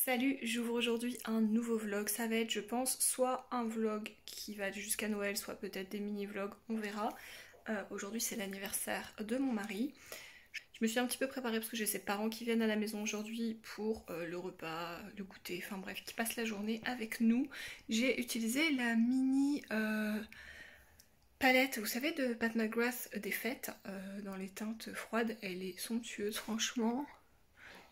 Salut, j'ouvre aujourd'hui un nouveau vlog. Ça va être, je pense, soit un vlog qui va jusqu'à Noël, soit peut-être des mini-vlogs, on verra. Aujourd'hui c'est l'anniversaire de mon mari. Je me suis un petit peu préparée parce que j'ai ses parents qui viennent à la maison aujourd'hui pour le repas, le goûter, enfin bref, qui passent la journée avec nous. J'ai utilisé la mini palette, vous savez, de Pat McGrath des fêtes, dans les teintes froides. Elle est somptueuse, franchement.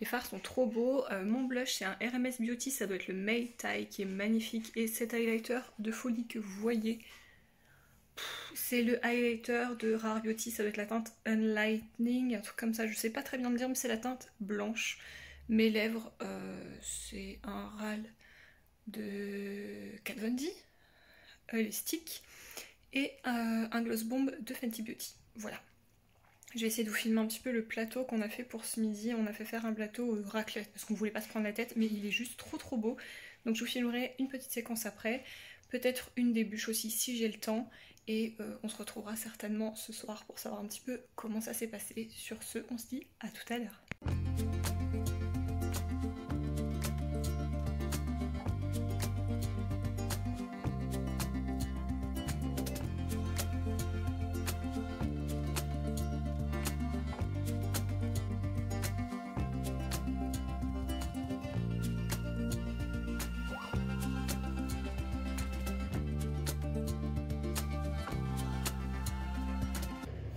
Les fards sont trop beaux. Mon blush c'est un RMS Beauty, ça doit être le May Tai qui est magnifique. Et cet highlighter de folie que vous voyez, c'est le highlighter de Rare Beauty, ça doit être la teinte Unlightening, un truc comme ça, je sais pas très bien le dire, mais c'est la teinte blanche. Mes lèvres, c'est un râle de Kat Von D, les sticks, et un gloss bomb de Fenty Beauty. Voilà. Je vais essayer de vous filmer un petit peu le plateau qu'on a fait pour ce midi. On a fait faire un plateau raclette parce qu'on voulait pas se prendre la tête, mais il est juste trop beau. Donc je vous filmerai une petite séquence après, peut-être une des bûches aussi si j'ai le temps. Et on se retrouvera certainement ce soir pour savoir un petit peu comment ça s'est passé. Sur ce, on se dit à tout à l'heure.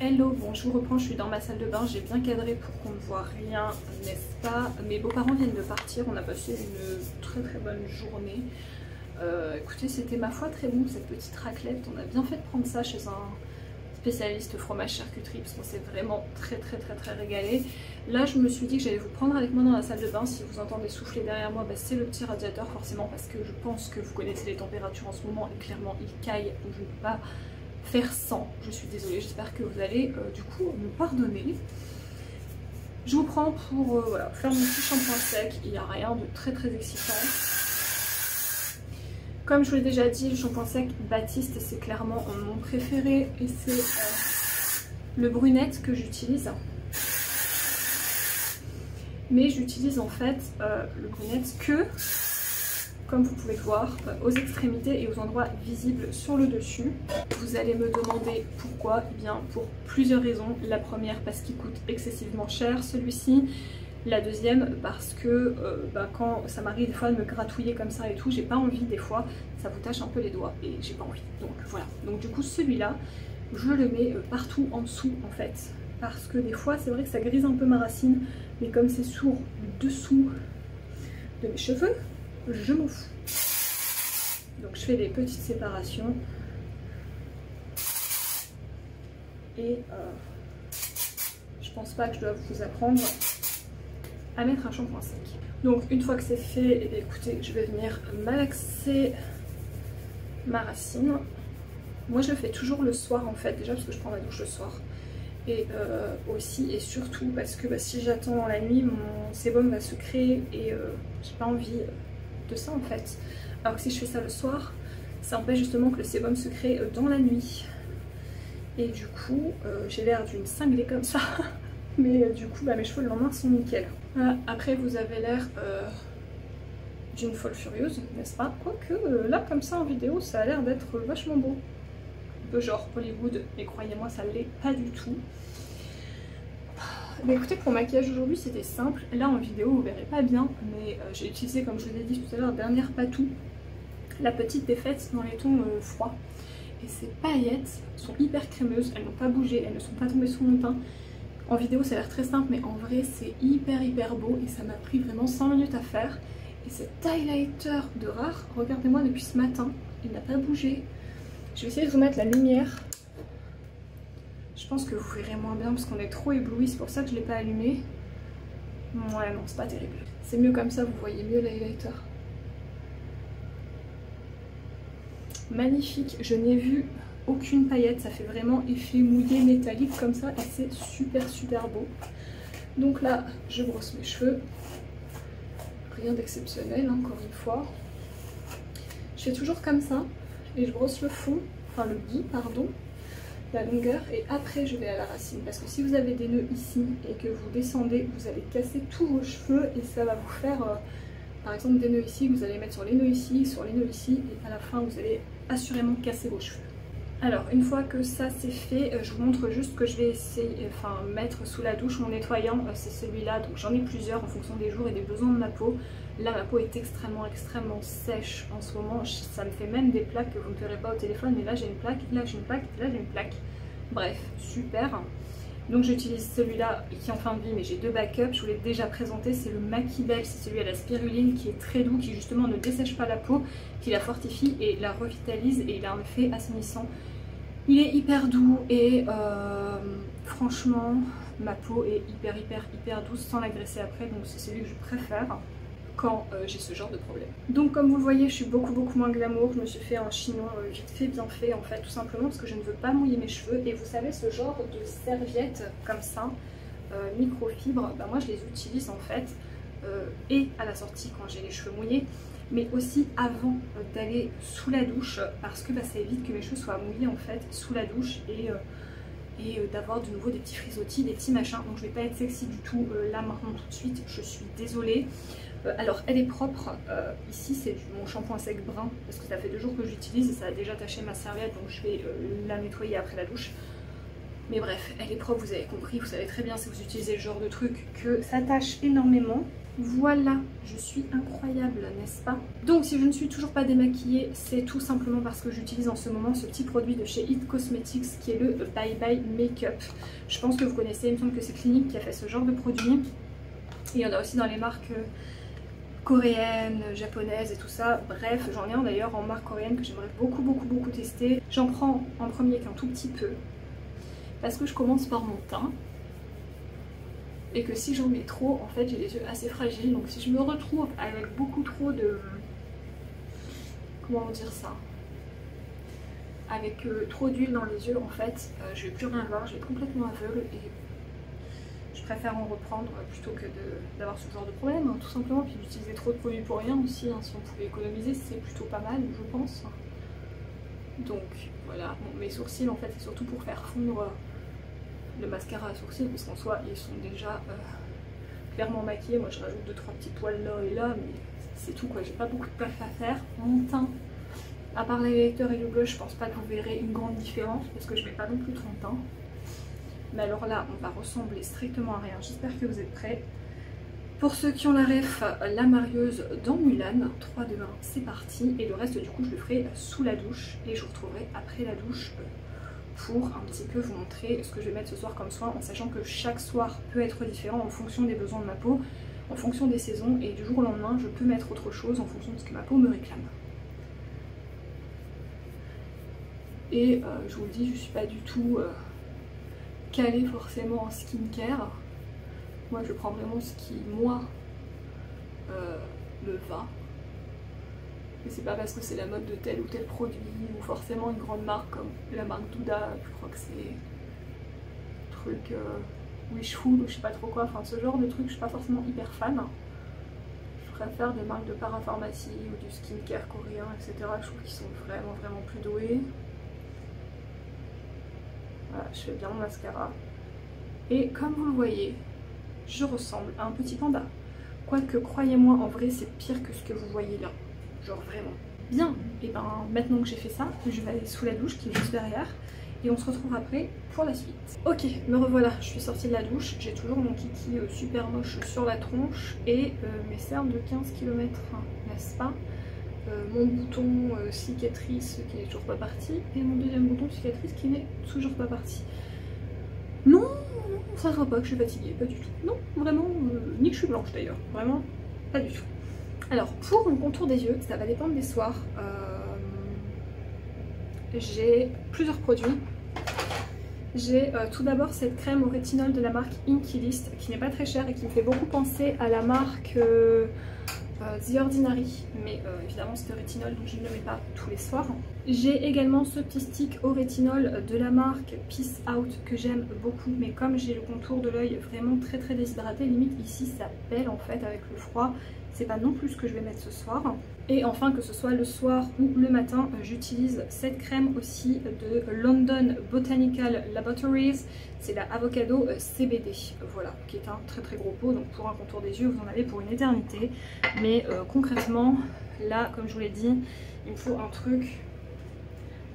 Hello, bon je vous reprends, je suis dans ma salle de bain, j'ai bien cadré pour qu'on ne voit rien, n'est-ce pas? Mes beaux-parents viennent de partir, on a passé une très bonne journée. Écoutez, c'était ma foi très bon cette petite raclette, on a bien fait de prendre ça chez un spécialiste fromage charcuterie parce qu'on s'est vraiment très régalé. Là je me suis dit que j'allais vous prendre avec moi dans la salle de bain. Si vous entendez souffler derrière moi, bah, c'est le petit radiateur forcément parce que je pense que vous connaissez les températures en ce moment et clairement il caille, donc je ne peux pas faire sans, je suis désolée, j'espère que vous allez du coup me pardonner. Je vous prends pour voilà, faire mon petit shampoing sec, il n'y a rien de très excitant. Comme je vous l'ai déjà dit, le shampoing sec Baptiste c'est clairement mon préféré et c'est le brunette que j'utilise. Mais j'utilise en fait le brunette que, comme vous pouvez le voir, aux extrémités et aux endroits visibles sur le dessus. Vous allez me demander pourquoi. Eh bien pour plusieurs raisons. La première parce qu'il coûte excessivement cher celui-ci. La deuxième parce que quand ça m'arrive des fois de me gratouiller comme ça et tout, j'ai pas envie, des fois ça vous tâche un peu les doigts et j'ai pas envie. Donc voilà, donc du coup celui-là je le mets partout en dessous en fait. Parce que des fois c'est vrai que ça grise un peu ma racine, mais comme c'est sur le dessous de mes cheveux, je m'en fous. Donc je fais des petites séparations et je pense pas que je dois vous apprendre à mettre un shampoing sec. Donc une fois que c'est fait, eh bien, écoutez, je vais venir malaxer ma racine. Moi je le fais toujours le soir en fait, déjà parce que je prends ma douche le soir. Et aussi et surtout parce que si j'attends la nuit, mon sébum va se créer et j'ai pas envie de ça en fait. Alors que si je fais ça le soir, ça empêche justement que le sébum se crée dans la nuit. Et du coup, j'ai l'air d'une cinglée comme ça. Mais du coup, mes cheveux le lendemain sont nickel. Voilà. Après, vous avez l'air d'une folle furieuse, n'est-ce pas? Quoique, là, comme ça en vidéo, ça a l'air d'être vachement beau. Un peu genre Hollywood, mais croyez-moi, ça l'est pas du tout. Mais écoutez, pour le maquillage aujourd'hui c'était simple. Là en vidéo vous verrez pas bien, mais j'ai utilisé, comme je vous l'ai dit tout à l'heure, dernière patou, la petite défaite dans les tons froids. Et ces paillettes sont hyper crémeuses, elles n'ont pas bougé, elles ne sont pas tombées sur mon teint. En vidéo ça a l'air très simple, mais en vrai c'est hyper beau et ça m'a pris vraiment 5 minutes à faire. Et cet highlighter de Rare, regardez-moi depuis ce matin, il n'a pas bougé. Je vais essayer de vous mettre la lumière. Je pense que vous verrez moins bien parce qu'on est trop ébloui, c'est pour ça que je ne l'ai pas allumé. Ouais non, c'est pas terrible. C'est mieux comme ça, vous voyez mieux l'highlighter. Magnifique, je n'ai vu aucune paillette, ça fait vraiment effet mouillé métallique comme ça et c'est super beau. Donc là, je brosse mes cheveux. Rien d'exceptionnel, encore une fois. Je fais toujours comme ça et je brosse le fond, enfin le bout, pardon. La longueur et après je vais à la racine parce que si vous avez des nœuds ici et que vous descendez, vous allez casser tous vos cheveux et ça va vous faire par exemple des nœuds ici, vous allez mettre sur les nœuds ici, et à la fin vous allez assurément casser vos cheveux. Alors une fois que ça c'est fait, je vous montre juste que je vais essayer, mettre sous la douche mon nettoyant, c'est celui-là, donc j'en ai plusieurs en fonction des jours et des besoins de ma peau. Là ma peau est extrêmement sèche en ce moment, ça me fait même des plaques que vous ne verrez pas au téléphone, mais là j'ai une plaque, là j'ai une plaque, là j'ai une plaque. Bref, super. Donc j'utilise celui-là qui est en fin de vie, mais j'ai deux backups, je vous l'ai déjà présenté, c'est le Makibel, c'est celui à la spiruline qui est très doux, qui justement ne dessèche pas la peau, qui la fortifie et la revitalise et il a un effet assainissant. Il est hyper doux et franchement ma peau est hyper douce sans l'agresser après, donc c'est celui que je préfère quand j'ai ce genre de problème. Donc comme vous le voyez, je suis beaucoup moins glamour, je me suis fait un chignon vite fait bien fait en fait, tout simplement parce que je ne veux pas mouiller mes cheveux. Et vous savez, ce genre de serviettes comme ça, microfibre, bah moi je les utilise en fait et à la sortie quand j'ai les cheveux mouillés, mais aussi avant d'aller sous la douche, parce que bah, ça évite que mes cheveux soient mouillés en fait sous la douche et d'avoir de nouveau des petits frisottis, des petits machins. Donc je vais pas être sexy du tout là maintenant tout de suite, je suis désolée. Alors elle est propre, ici c'est mon shampoing sec brun parce que ça fait 2 jours que j'utilise et ça a déjà taché ma serviette, donc je vais la nettoyer après la douche. Mais bref, elle est propre, vous avez compris, vous savez très bien si vous utilisez le genre de truc que ça tâche énormément. Voilà, je suis incroyable, n'est-ce pas? Donc si je ne suis toujours pas démaquillée, c'est tout simplement parce que j'utilise en ce moment ce petit produit de chez It Cosmetics qui est le Bye Bye Makeup. Je pense que vous connaissez, il me semble que c'est Clinique qui a fait ce genre de produit. Et il y en a aussi dans les marques coréennes, japonaises et tout ça. Bref, j'en ai un d'ailleurs en marque coréenne que j'aimerais beaucoup tester. J'en prends en premier qu'un tout petit peu parce que je commence par mon teint et que si j'en mets trop, en fait j'ai les yeux assez fragiles, donc si je me retrouve avec beaucoup trop de... comment dire ça, avec trop d'huile dans les yeux, en fait je vais plus rien voir, je vais être complètement aveugle et je préfère en reprendre plutôt que d'avoir ce genre de problème, hein, tout simplement. Puis d'utiliser trop de produits pour rien aussi, hein, si on pouvait économiser, c'est plutôt pas mal, je pense. Donc voilà, bon, mes sourcils en fait c'est surtout pour faire fondre le mascara à sourcils, parce qu'en soi ils sont déjà clairement maquillés. Moi je rajoute 2-3 petits poils là et là, mais c'est tout quoi, j'ai pas beaucoup de taf à faire. Mon teint, à part l'électeur et le blush, je pense pas que vous verrez une grande différence, parce que je mets pas non plus 30 teint. Mais alors là, on va ressembler strictement à rien. J'espère que vous êtes prêts. Pour ceux qui ont la ref, la marieuse dans Mulan, 3, 2, 1, c'est parti. Et le reste du coup, je le ferai sous la douche. Et je vous retrouverai après la douche pour un petit peu vous montrer ce que je vais mettre ce soir comme soin, en sachant que chaque soir peut être différent en fonction des besoins de ma peau, en fonction des saisons. Et du jour au lendemain, je peux mettre autre chose en fonction de ce que ma peau me réclame. Et je vous le dis, je suis pas du tout... calée forcément en skincare. Moi je prends vraiment ce qui moi me va, et c'est pas parce que c'est la mode de tel ou tel produit ou forcément une grande marque comme la marque Douda, je crois que c'est truc Wishful ou je sais pas trop quoi, enfin ce genre de truc je suis pas forcément hyper fan. Je préfère des marques de parapharmacie ou du skincare coréen, etc. Je trouve qu'ils sont vraiment plus doués. Voilà, je fais bien mon mascara. Et comme vous le voyez, je ressemble à un petit panda. Quoique, croyez-moi, en vrai, c'est pire que ce que vous voyez là. Genre vraiment. Bien, et ben maintenant que j'ai fait ça, je vais aller sous la douche qui est juste derrière. Et on se retrouve après pour la suite. Ok, me revoilà, je suis sortie de la douche. J'ai toujours mon kiki super moche sur la tronche. Et mes cernes de 15 km, n'est-ce pas? Mon bouton cicatrice qui n'est toujours pas parti, et mon deuxième bouton cicatrice qui n'est toujours pas parti. Non, ça sera pas que je suis fatiguée, pas du tout. Non, vraiment, ni que je suis blanche d'ailleurs, vraiment, pas du tout. Alors, pour mon contour des yeux, ça va dépendre des soirs. J'ai plusieurs produits. J'ai tout d'abord cette crème au rétinol de la marque Inky List, qui n'est pas très chère et qui me fait beaucoup penser à la marque... The Ordinary, mais évidemment c'est le rétinol donc je ne le mets pas tous les soirs. J'ai également ce petit stick au rétinol de la marque Peace Out que j'aime beaucoup, mais comme j'ai le contour de l'œil vraiment très déshydraté, limite ici ça pèle en fait avec le froid c'est pas non plus ce que je vais mettre ce soir. Et enfin, que ce soit le soir ou le matin, j'utilise cette crème aussi de London Botanical Laboratories. C'est la Avocado CBD, voilà, qui est un très très gros pot. Donc pour un contour des yeux, vous en avez pour une éternité. Mais concrètement, là, comme je vous l'ai dit, il me faut un truc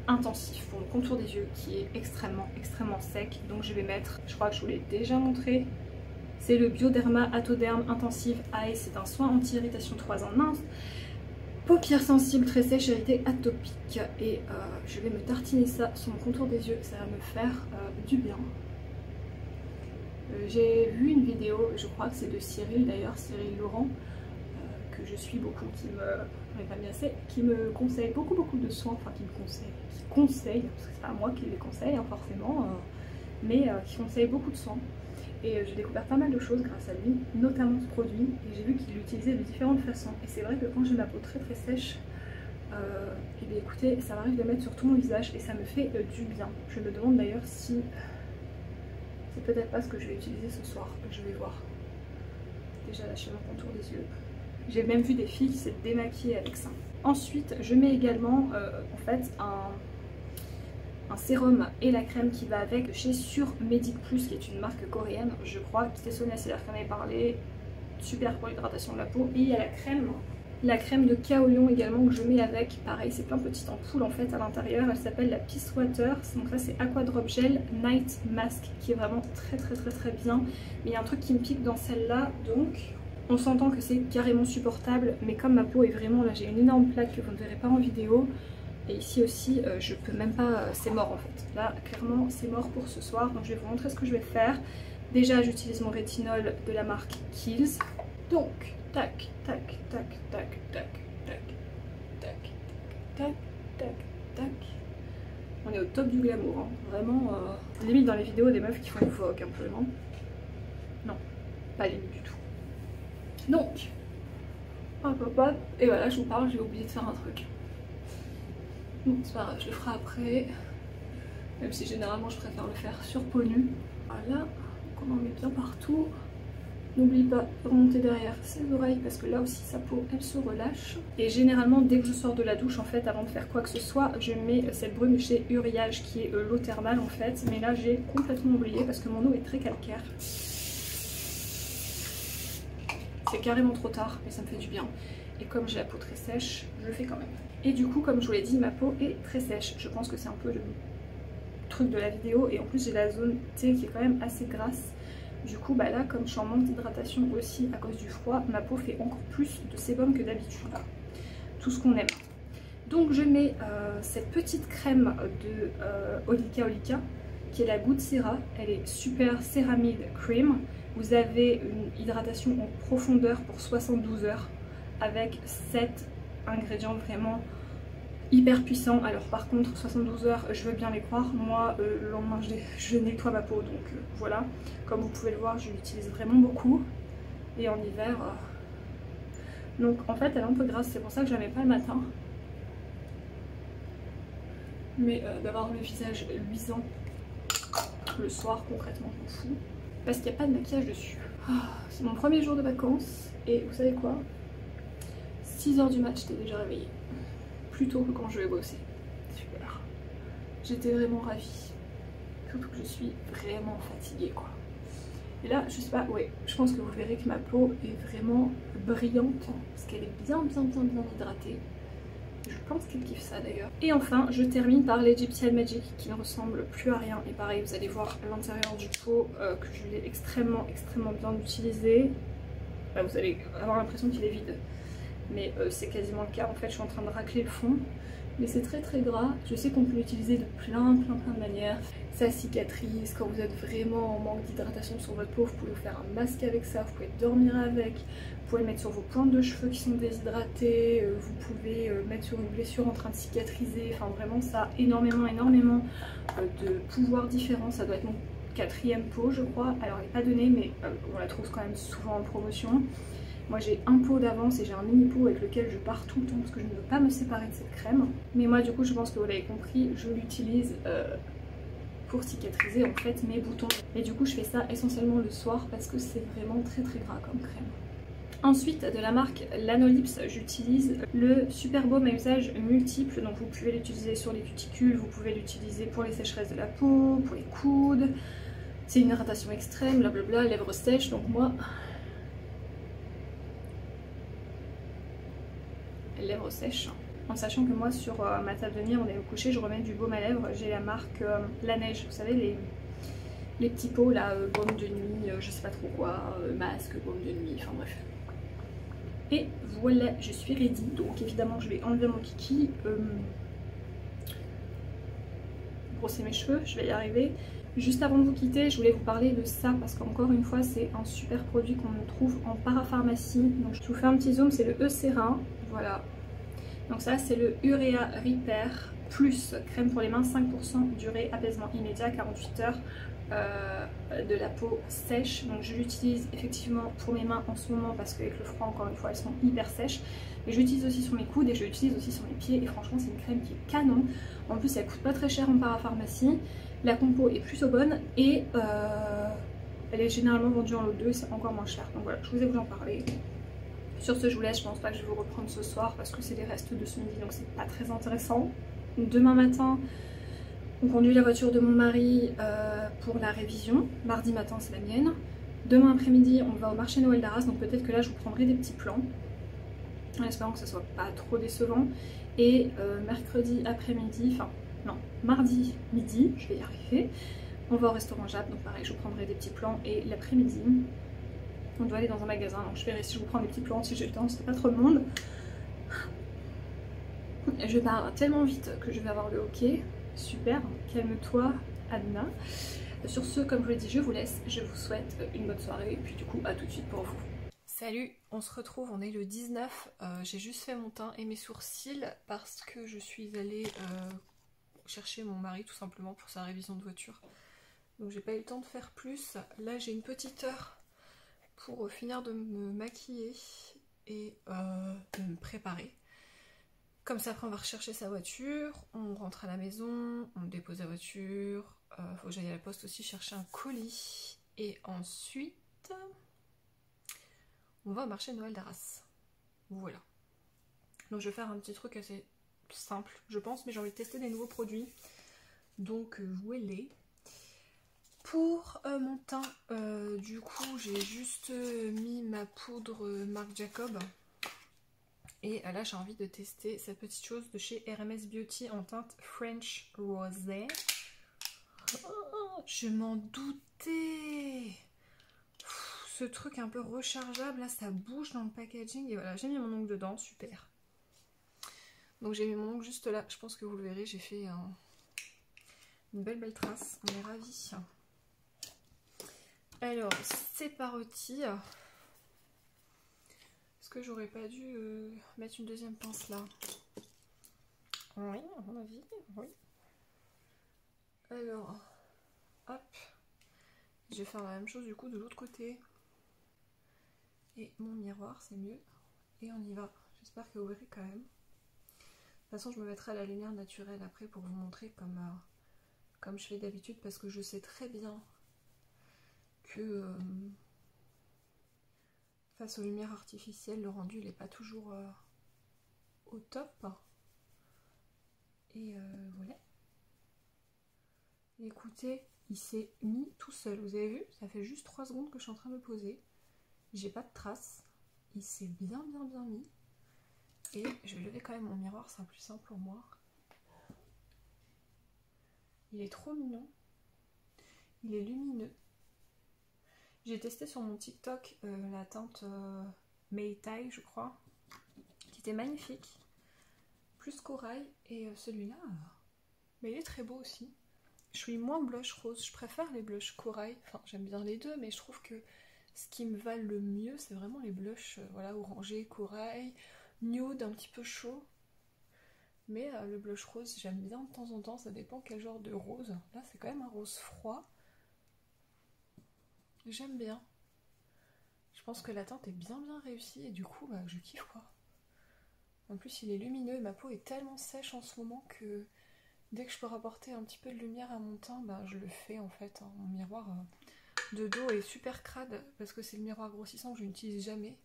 intensif pour le contour des yeux qui est extrêmement sec. Donc je vais mettre, je crois que je vous l'ai déjà montré, c'est le Bioderma Atoderm Intensive Eye. C'est un soin anti-irritation 3 en 1. Paupières sensibles, très sèches, irritées, atopiques. Et je vais me tartiner ça sur mon contour des yeux, ça va me faire du bien. J'ai vu une vidéo, je crois que c'est de Cyril d'ailleurs, Cyril Laurent, que je suis beaucoup, qui me conseille beaucoup de soins, enfin qui conseille, parce que c'est pas moi qui les conseille hein, forcément, mais qui conseille beaucoup de soins. Et j'ai découvert pas mal de choses grâce à lui, notamment ce produit, et j'ai vu qu'il l'utilisait de différentes façons. Et c'est vrai que quand j'ai ma peau très sèche, et bien écoutez, ça m'arrive de mettre sur tout mon visage et ça me fait du bien. Je me demande d'ailleurs si c'est peut-être pas ce que je vais utiliser ce soir, je vais voir. Déjà lâcher mon contour des yeux. J'ai même vu des filles qui s'est démaquillées avec ça. Ensuite, je mets également en fait un sérum et la crème qui va avec chez Surmedic Plus, qui est une marque coréenne, je crois, qui était Sonia Seller qui en avait parlé, super pour l'hydratation de la peau. Et il y a la crème de Kaolion également que je mets avec, pareil c'est plein de petites ampoules en fait à l'intérieur, elle s'appelle la Peace Water, donc ça c'est Aqua Drop Gel Night Mask qui est vraiment très bien, mais il y a un truc qui me pique dans celle-là, donc on s'entend que c'est carrément supportable, mais comme ma peau est vraiment, là j'ai une énorme plaque que vous ne verrez pas en vidéo, et ici aussi je peux même pas, c'est mort en fait, là clairement c'est mort pour ce soir, donc je vais vous montrer ce que je vais faire. Déjà j'utilise mon rétinol de la marque Kiehl's, donc tac tac tac tac tac tac tac tac tac tac, on est au top du glamour hein. Vraiment limite dans les vidéos des meufs qui font une Vogue un peu, non? Non, pas limite du tout. Donc hop hop hop, et voilà je vous parle, j'ai oublié de faire un truc. Bon, c'est pas grave, je le ferai après. Même si généralement je préfère le faire sur peau nue. Voilà, donc on en met bien partout. N'oublie pas de remonter derrière ses oreilles parce que là aussi sa peau elle se relâche. Et généralement dès que je sors de la douche en fait, avant de faire quoi que ce soit, je mets cette brume chez Uriage qui est l'eau thermale en fait. Mais là j'ai complètement oublié parce que mon eau est très calcaire. C'est carrément trop tard mais ça me fait du bien. Et comme j'ai la peau très sèche, je le fais quand même. Et du coup, comme je vous l'ai dit, ma peau est très sèche. Je pense que c'est un peu le truc de la vidéo. Et en plus, j'ai la zone T qui est quand même assez grasse. Du coup, bah là, comme je suis en manque d'hydratation aussi à cause du froid, ma peau fait encore plus de sébum que d'habitude. Tout ce qu'on aime. Donc, je mets cette petite crème de Olika Olika, qui est la Good Cera. Elle est super Ceramide Cream. Vous avez une hydratation en profondeur pour 72 heures avec 7 ingrédients vraiment hyper puissants. Alors par contre 72 heures je veux bien les croire, moi le lendemain je nettoie ma peau, donc voilà, comme vous pouvez le voir je l'utilise vraiment beaucoup, et en hiver donc en fait elle est un peu grasse, c'est pour ça que je la mets pas le matin, mais d'avoir le visage luisant le soir concrètement je m'en fous parce qu'il n'y a pas de maquillage dessus. C'est mon premier jour de vacances et vous savez quoi, 6 h du mat j'étais déjà réveillée, plus tôt que quand je vais bosser. Super, j'étais vraiment ravie, surtout que je suis vraiment fatiguée quoi. Et là je sais pas, ouais, je pense que vous verrez que ma peau est vraiment brillante parce qu'elle est bien hydratée. Je pense qu'elle kiffe ça d'ailleurs. Et enfin je termine par l'Egyptian Magic qui ne ressemble plus à rien, et pareil vous allez voir l'intérieur du pot que je l'ai extrêmement bien utilisé. Là, vous allez avoir l'impression qu'il est vide, mais c'est quasiment le cas. En fait je suis en train de racler le fond, mais c'est très gras. Je sais qu'on peut l'utiliser de plein de manières. Ça cicatrise, quand vous êtes vraiment en manque d'hydratation sur votre peau, vous pouvez vous faire un masque avec ça, vous pouvez dormir avec, vous pouvez le mettre sur vos pointes de cheveux qui sont déshydratées, vous pouvez mettre sur une blessure en train de cicatriser. Enfin vraiment ça a énormément de pouvoirs différents. Ça doit être mon 4e pot je crois, alors elle n'est pas donnée mais on la trouve quand même souvent en promotion. Moi j'ai un pot d'avance et j'ai un mini pot avec lequel je pars tout le temps parce que je ne veux pas me séparer de cette crème. Mais moi du coup je pense que vous l'avez compris, je l'utilise pour cicatriser en fait mes boutons. Et du coup je fais ça essentiellement le soir parce que c'est vraiment très gras comme crème. Ensuite, de la marque Lanolips, j'utilise le Super Baume à usage multiple. Donc vous pouvez l'utiliser sur les cuticules, vous pouvez l'utiliser pour les sécheresses de la peau, pour les coudes. C'est une hydratation extrême, blablabla, lèvres sèches. Donc moi, lèvres sèches. En sachant que moi sur ma table de nuit, on est au coucher, je remets du baume à lèvres. J'ai la marque La Neige, vous savez les petits pots là, baume de nuit, je sais pas trop quoi, masque, baume de nuit, enfin bref. Et voilà, je suis ready. Donc évidemment je vais enlever mon kiki, brosser mes cheveux, je vais y arriver. Juste avant de vous quitter, je voulais vous parler de ça parce qu'encore une fois c'est un super produit qu'on trouve en parapharmacie. Donc je vous fais un petit zoom, c'est le Eucérin, voilà. Donc ça c'est le Urea Repair Plus, crème pour les mains, 5% durée, apaisement immédiat, 48 heures. De la peau sèche, donc je l'utilise effectivement pour mes mains en ce moment parce qu'avec le froid encore une fois elles sont hyper sèches, mais je l'utilise aussi sur mes coudes et je l'utilise aussi sur mes pieds et franchement c'est une crème qui est canon. En plus elle coûte pas très cher en parapharmacie, la compo est plutôt bonne et elle est généralement vendue en lot 2 et c'est encore moins cher, donc voilà, je voulais vous en parler. Sur ce je vous laisse, je pense pas que je vais vous reprendre ce soir parce que c'est les restes de ce midi donc c'est pas très intéressant. Demain matin on conduit la voiture de mon mari pour la révision. Mardi matin, c'est la mienne. Demain après-midi, on va au marché Noël d'Arras. Donc peut-être que là, je vous prendrai des petits plans. En espérant que ça soit pas trop décevant. Et mercredi après-midi, enfin non, mardi midi, je vais y arriver. On va au restaurant Jap. Donc pareil, je vous prendrai des petits plans. Et l'après-midi, on doit aller dans un magasin. Donc je verrai si je vous prends des petits plans, si j'ai le temps, si c'est pas trop de monde. Je parle tellement vite que je vais avoir le hockey. Super, calme-toi Anna. Sur ce, comme je vous l'ai dit, je vous laisse, je vous souhaite une bonne soirée et puis du coup à tout de suite pour vous. Salut, on se retrouve, on est le 19, j'ai juste fait mon teint et mes sourcils parce que je suis allée chercher mon mari tout simplement pour sa révision de voiture. Donc j'ai pas eu le temps de faire plus, là j'ai une petite heure pour finir de me maquiller et de me préparer. Comme ça, après on va rechercher sa voiture, on rentre à la maison, on dépose la voiture, faut que j'aille à la poste aussi chercher un colis. Et ensuite, on va au marché de Noël d'Arras. Voilà. Donc je vais faire un petit truc assez simple, je pense, mais j'ai envie de tester des nouveaux produits. Donc voilà. Pour mon teint, du coup, j'ai juste mis ma poudre Marc Jacob. Et là j'ai envie de tester cette petite chose de chez RMS Beauty en teinte French Rosé. Oh, je m'en doutais. Ce truc un peu rechargeable, là ça bouge dans le packaging. Et voilà, j'ai mis mon ongle dedans, super. Donc j'ai mis mon ongle juste là, je pense que vous le verrez, j'ai fait une belle trace, on est ravis. Alors, c'est parti. Est-ce que j'aurais pas dû mettre une deuxième pince là? Oui, à mon avis, oui. Alors, hop. Je vais faire la même chose du coup de l'autre côté. Et mon miroir, c'est mieux. Et on y va. J'espère que vous verrez quand même. De toute façon, je me mettrai à la lumière naturelle après pour vous montrer comme je fais d'habitude parce que je sais très bien que face aux lumières artificielles, le rendu il n'est pas toujours au top. Et voilà. Écoutez, il s'est mis tout seul. Vous avez vu? Ça fait juste 3 secondes que je suis en train de me poser. J'ai pas de traces. Il s'est bien mis. Et je vais lever quand même mon miroir, c'est plus simple pour moi. Il est trop mignon. Il est lumineux. J'ai testé sur mon TikTok la teinte May Tai, je crois, qui était magnifique. Plus corail. Et celui-là, mais il est très beau aussi. Je suis moins blush rose. Je préfère les blushs corail. Enfin, j'aime bien les deux, mais je trouve que ce qui me va le mieux, c'est vraiment les blushs voilà, orangé, corail, nude, un petit peu chaud. Mais le blush rose, j'aime bien de temps en temps, ça dépend quel genre de rose. Là, c'est quand même un rose froid. J'aime bien. Je pense que la teinte est bien réussie et du coup, bah, je kiffe quoi. En plus, il est lumineux et ma peau est tellement sèche en ce moment que dès que je peux rapporter un petit peu de lumière à mon teint, bah, je le fais en fait. Hein. Mon miroir de dos est super crade parce que c'est le miroir grossissant que je n'utilise jamais.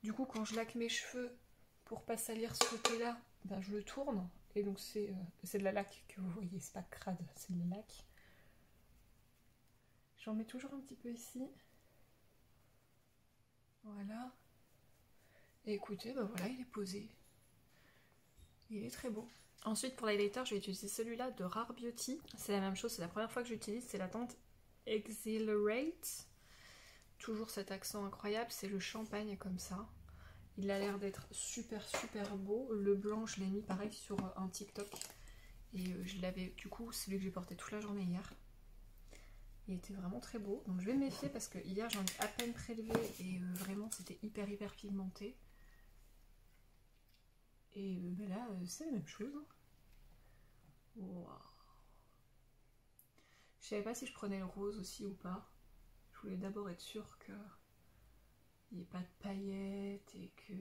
Du coup, quand je laque mes cheveux, pour pas salir ce côté-là, ben, je le tourne. Et donc c'est de la laque que vous voyez, c'est pas crade, c'est de la laque. J'en mets toujours un petit peu ici. Voilà. Et écoutez, ben voilà, il est posé. Il est très beau. Ensuite, pour l'highlighter, je vais utiliser celui-là de Rare Beauty. C'est la même chose, c'est la première fois que j'utilise, c'est la teinte Exhilarate. Toujours cet accent incroyable, c'est le champagne comme ça. Il a l'air d'être super beau. Le blanc, je l'ai mis pareil sur un TikTok. Et je l'avais, du coup, celui que j'ai porté toute la journée hier. Il était vraiment très beau. Donc je vais me méfier parce que hier j'en ai à peine prélevé et vraiment c'était hyper pigmenté. Et ben là, c'est la même chose. Wow. Je savais pas si je prenais le rose aussi ou pas. Je voulais d'abord être sûre que il n'y ait pas de paillettes et que...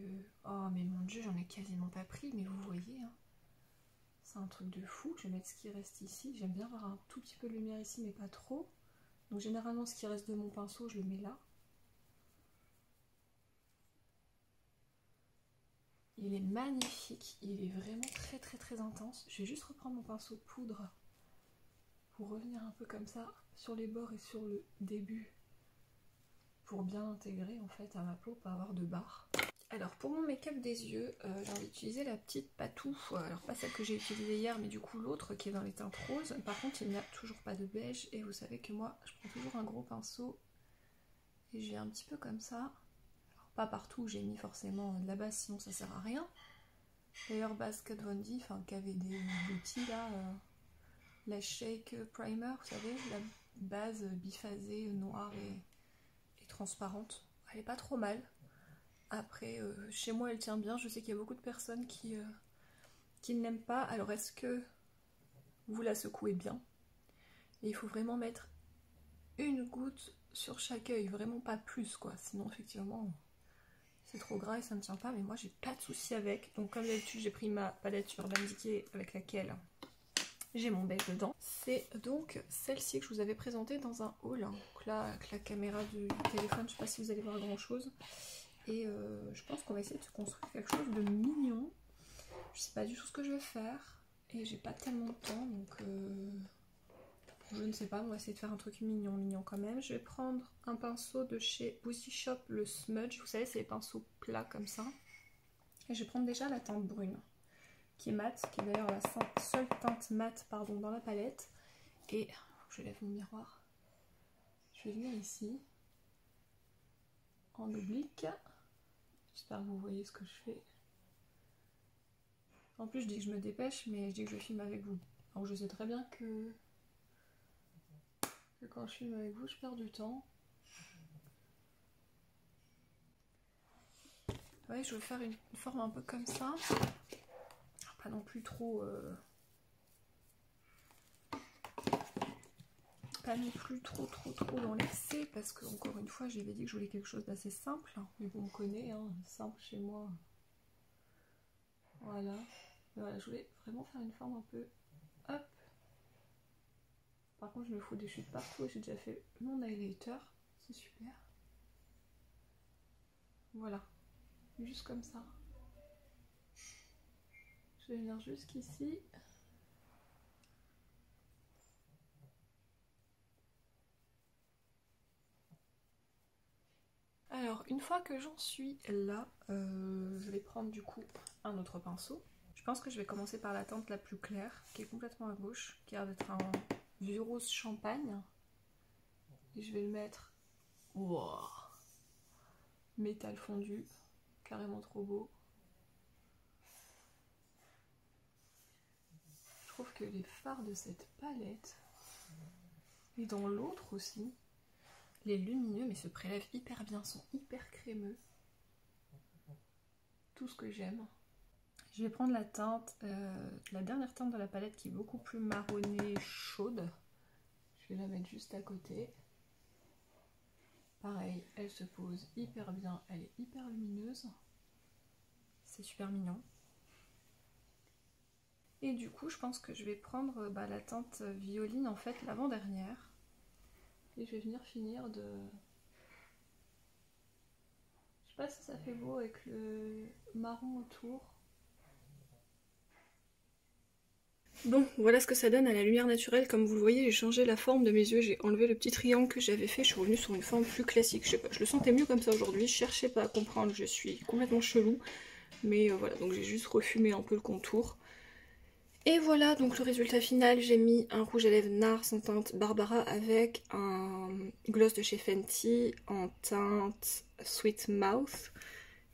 Oh mais mon dieu, j'en ai quasiment pas pris, mais vous voyez, hein. C'est un truc de fou. Je vais mettre ce qui reste ici. J'aime bien avoir un tout petit peu de lumière ici, mais pas trop. Donc généralement, ce qui reste de mon pinceau, je le mets là. Il est magnifique. Il est vraiment très intense. Je vais juste reprendre mon pinceau poudre pour revenir un peu comme ça sur les bords et sur le début pour bien intégrer en fait à ma peau, pas avoir de barres. Alors pour mon make-up des yeux, j'ai envie d'utiliser la petite Patou, alors pas celle que j'ai utilisée hier mais du coup l'autre qui est dans les teintes roses. Par contre il n'y a toujours pas de beige et vous savez que moi je prends toujours un gros pinceau et je vais un petit peu comme ça. Alors pas partout, j'ai mis forcément de la base sinon ça sert à rien. D'ailleurs base Kat Von D, enfin KVD Beauty là, la Shake Primer, vous savez, la base biphasée noire et transparente, elle est pas trop mal. Après, chez moi, elle tient bien. Je sais qu'il y a beaucoup de personnes qui ne l'aiment pas. Alors, est-ce que vous la secouez bien? Et il faut vraiment mettre une goutte sur chaque œil. Vraiment pas plus, quoi. Sinon, effectivement, c'est trop gras et ça ne tient pas. Mais moi, j'ai pas de souci avec. Donc, comme d'habitude, j'ai pris ma palette Urban Decay avec laquelle j'ai mon beige dedans. C'est donc celle-ci que je vous avais présentée dans un haul. Donc là, avec la caméra du téléphone, je sais pas si vous allez voir grand-chose. Et je pense qu'on va essayer de se construire quelque chose de mignon. Je sais pas du tout ce que je vais faire. Et j'ai pas tellement de temps, donc je ne sais pas. On va essayer de faire un truc mignon quand même. Je vais prendre un pinceau de chez Boozy Shop, le Smudge. Vous savez, c'est les pinceaux plats comme ça. Et je vais prendre déjà la teinte brune, qui est mate, qui est d'ailleurs la seule teinte mate pardon, dans la palette. Et je lève mon miroir. Je vais venir ici, en oblique. J'espère que vous voyez ce que je fais. En plus, je dis que je me dépêche, mais je dis que je filme avec vous. Alors je sais très bien que quand je filme avec vous, je perds du temps. Ouais, je vais faire une forme un peu comme ça. Pas non plus trop... Pas non plus trop dans l'excès, parce que encore une fois, j'avais dit que je voulais quelque chose d'assez simple. Mais bon, on connaît, hein, simple chez moi. Voilà. Voilà, je voulais vraiment faire une forme un peu... Hop. Par contre, je me fous des chutes partout. J'ai déjà fait mon highlighter. C'est super. Voilà. Juste comme ça. Je vais venir jusqu'ici. Alors, une fois que j'en suis là, je vais prendre du coup un autre pinceau. Je pense que je vais commencer par la teinte la plus claire, qui est complètement à gauche, qui a l'air d'être un vieux rose champagne. Et je vais le mettre... Wow, métal fondu, carrément trop beau. Je trouve que les fards de cette palette, et dans l'autre aussi, les lumineux, mais se prélèvent hyper bien, sont hyper crémeux. Tout ce que j'aime. Je vais prendre la teinte, la dernière teinte de la palette qui est beaucoup plus marronnée, chaude. Je vais la mettre juste à côté. Pareil, elle se pose hyper bien, elle est hyper lumineuse. C'est super mignon. Et du coup, je pense que je vais prendre la teinte violine, en fait, l'avant-dernière. Et je vais venir finir de... sais pas si ça fait beau avec le marron autour. Bon, voilà ce que ça donne à la lumière naturelle. Comme vous le voyez, j'ai changé la forme de mes yeux, j'ai enlevé le petit triangle que j'avais fait, je suis revenue sur une forme plus classique. Je sais pas, je le sentais mieux comme ça aujourd'hui, je cherchais pas à comprendre, je suis complètement chelou. Mais voilà, donc j'ai juste refumé un peu le contour. Et voilà donc le résultat final, j'ai mis un rouge à lèvres NARS en teinte Barbara avec un gloss de chez Fenty en teinte Sweet Mouth.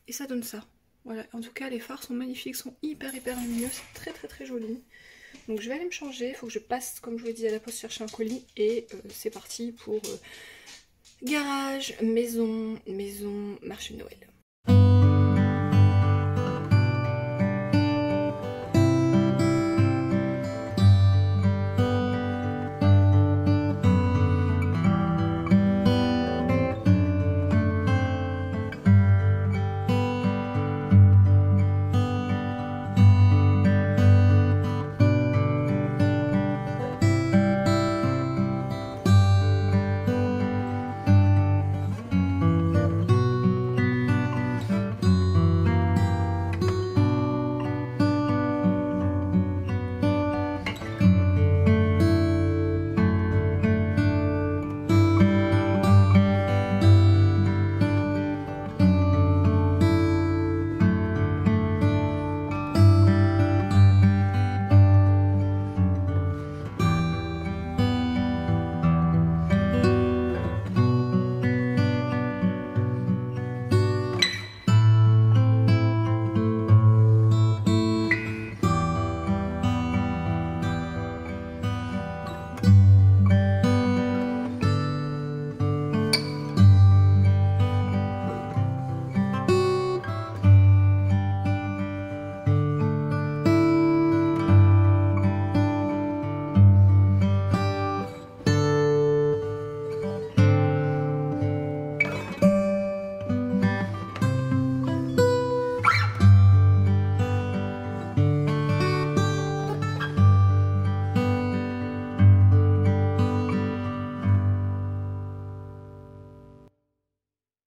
Et ça donne ça. Voilà, en tout cas les fards sont magnifiques, sont hyper lumineux, c'est très joli. Donc je vais aller me changer, il faut que je passe comme je vous ai dit à la poste chercher un colis et c'est parti pour garage, maison, marché de Noël.